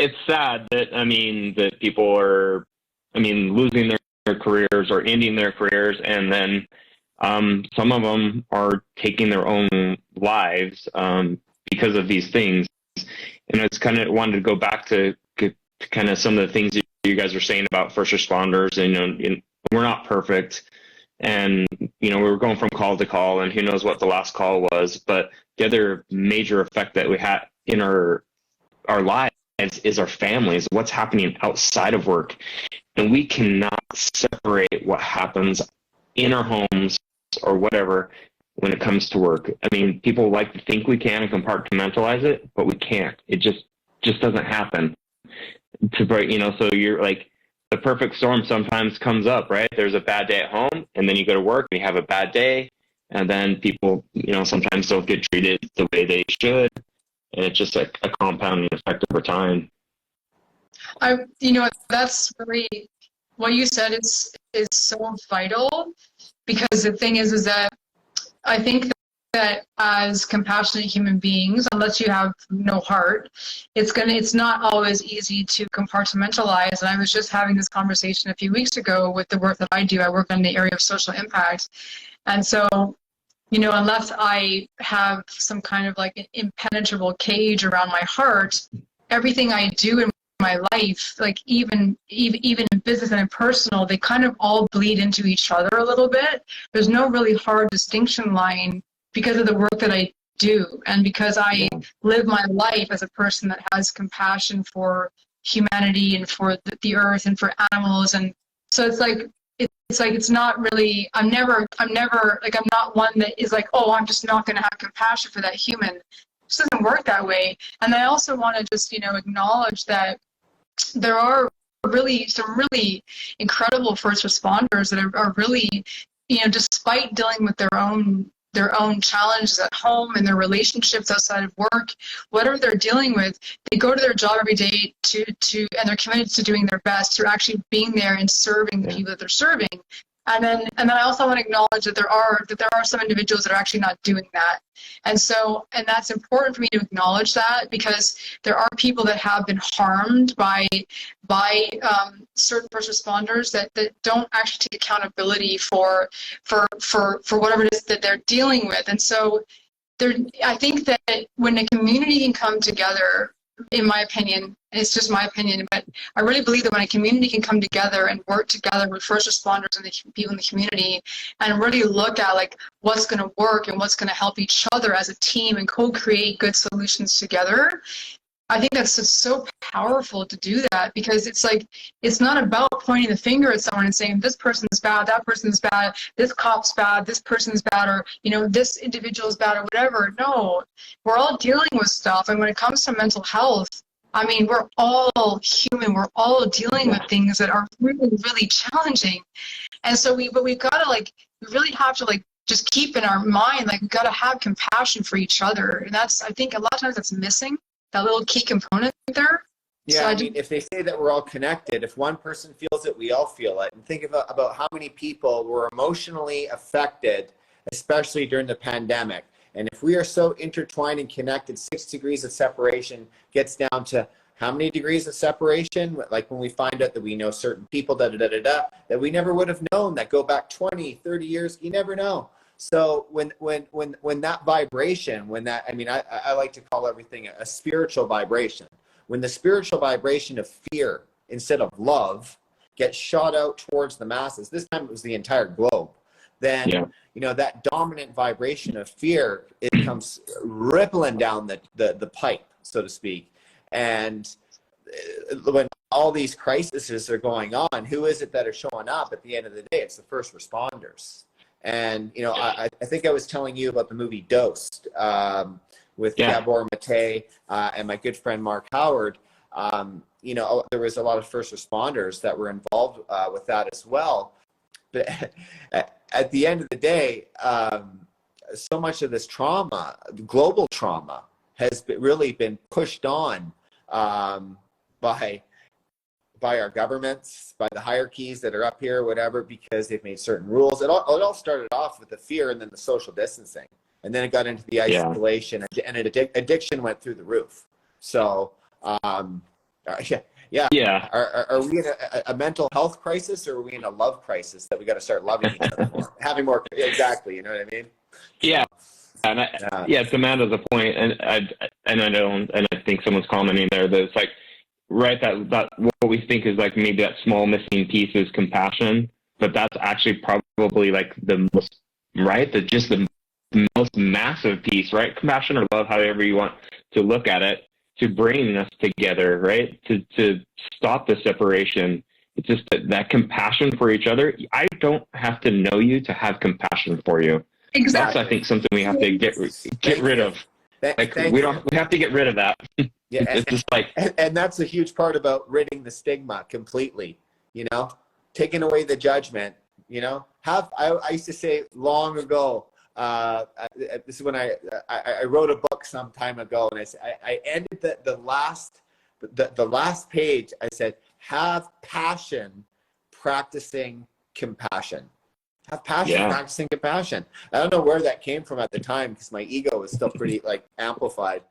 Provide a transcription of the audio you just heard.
it's sad that, that people are, losing their careers or ending their careers, and then some of them are taking their own lives because of these things. And it's kind of wanted to go back to kind of some of the things that you guys are saying about first responders. And we're not perfect, and we're going from call to call, and who knows what the last call was. But the other major effect that we had in our lives is our families, what's happening outside of work. And we cannot separate what happens in our homes or whatever when it comes to work. People like to think we can and compartmentalize it, but we can't. It just doesn't happen. So you're like, the perfect storm sometimes comes up, right? There's a bad day at home, and then you go to work and you have a bad day, and then people, sometimes don't get treated the way they should. And it's just like a compounding effect over time. That's really, what you said is so vital, because the thing is that I think that as compassionate human beings, unless you have no heart, it's not always easy to compartmentalize. And I was just having this conversation a few weeks ago with the work that I do. I work in the area of social impact. And so, unless I have some kind of like an impenetrable cage around my heart, everything I do in my life, like even in business and in personal, they kind of all bleed into each other a little bit. There's no really hard distinction line because of the work that I do, and because I live my life as a person that has compassion for humanity and for the earth and for animals. And so it's not really, I'm never like, I'm not one that is like, oh, I'm just not going to have compassion for that human. It just doesn't work that way. And I also want to just, acknowledge that there are some really incredible first responders that are really, despite dealing with their own challenges at home and their relationships outside of work, whatever they're dealing with, they go to their job every day and they're committed to doing their best, to actually being there and serving the people that they're serving. And then I also want to acknowledge that there are some individuals that are actually not doing that. And that's important for me to acknowledge that, because there are people that have been harmed by certain first responders that don't actually take accountability for whatever it is that they're dealing with. And so I think that when a community can come together, in my opinion, and it's just my opinion, but I really believe that when a community can come together and work together with first responders and the people in the community, and really look at like what's going to work and what's going to help each other as a team and co-create good solutions together, I think that's just so powerful to do that, because it's like, it's not about pointing the finger at someone and saying, this person's bad, that person's bad, this cop's bad, this person's bad, or, this individual is bad, or whatever. No, we're all dealing with stuff. And when it comes to mental health, we're all human. We're all dealing with things that are really, really challenging. And so we've got to we really have to just keep in our mind, we've got to have compassion for each other. And I think a lot of times that's missing, that little key component there. Yeah, so if they say that we're all connected, if one person feels it, we all feel it. And think about how many people were emotionally affected, especially during the pandemic. And if we are so intertwined and connected, 6 degrees of separation gets down to how many degrees of separation? Like when we find out that we know certain people, that we never would have known, that go back 20, 30 years, you never know. So when that vibration, I like to call everything a spiritual vibration. When the spiritual vibration of fear instead of love gets shot out towards the masses, this time it was the entire globe, then that dominant vibration of fear, it comes rippling down the pipe, so to speak. And when all these crises are going on, who is it that are showing up at the end of the day? It's the first responders. And, I think I was telling you about the movie Dosed with Gabor Mate and my good friend Mark Howard. There was a lot of first responders that were involved with that as well. But at the end of the day, so much of this trauma, global trauma, has really been pushed on by our governments, by the hierarchies that are up here, whatever, because they've made certain rules. It all started off with the fear and then the social distancing. And then it got into the isolation and addiction went through the roof. So, Yeah, yeah. Yeah. Are we in a mental health crisis, or are we in a love crisis that we got to start loving each other more, having more? Exactly. You know what I mean? Yeah. And yeah, to Amanda's a point, and I think someone's commenting there that it's like, right, that what we think is like maybe that small missing piece is compassion, but that's actually probably like the most, right, the most massive piece, right? Compassion or love, however you want to look at it, to bring us together, right? To stop the separation. It's just that compassion for each other. I don't have to know you to have compassion for you. Exactly. That's, I think, something we have to get rid of. Like we have to get rid of that. Yeah, It's just like, and that's a huge part about ridding the stigma completely. You know, taking away the judgment. You know, I used to say long ago. This is when I wrote a book some time ago, and I ended the last page. I said, have passion, practicing compassion. Have passion, practicing compassion. I don't know where that came from at the time because my ego was still pretty like amplified.